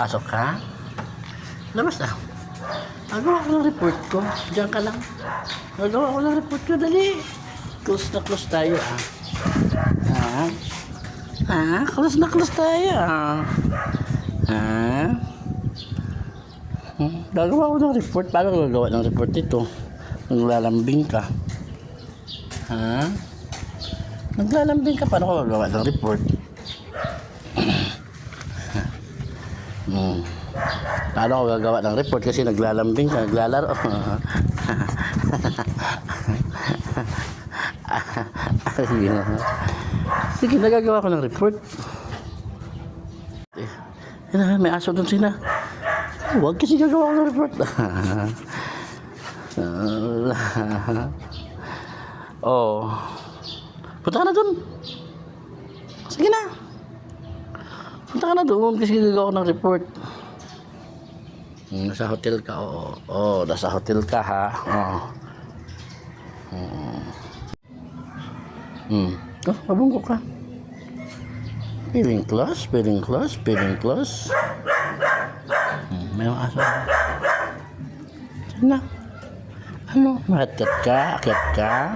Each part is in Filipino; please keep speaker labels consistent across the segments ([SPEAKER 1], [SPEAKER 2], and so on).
[SPEAKER 1] Pasok ka? Labas na. Nagawa ko ng report ko. Diyan ka lang. Nagawa ko ng report ko. Dali. Close na close tayo, close na close tayo, Gagawa ko ng report. Paano gagawa ng report ito? Naglalambing ka. Naglalambing ka. Paano ko gagawa ng report? Paano ko gagawa ng report kasi naglalambing ka, naglalaro. Sige, nagagawa ko ng report. May aso doon sila. Huwag kasi gagawa ko ng report. Oh. Punta ka na doon. Sige na. Punta ka na doon kasi gagawa ko ng report. Nasa hotel ka, oo. Nasa hotel ka, ha. Mabungko ka. Feeling close, feeling close, feeling close. May mga aso. Saan na? Ano? Mahatat ka? Akyat ka?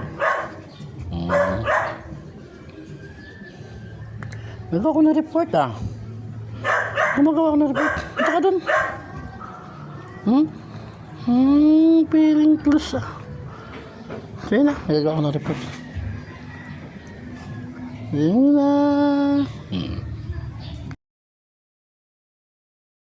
[SPEAKER 1] Magawa ko ng report, Magawa ko ng report. Punta ka doon. Feeling close, Sige na, nagagawa ko ng report. Sige na.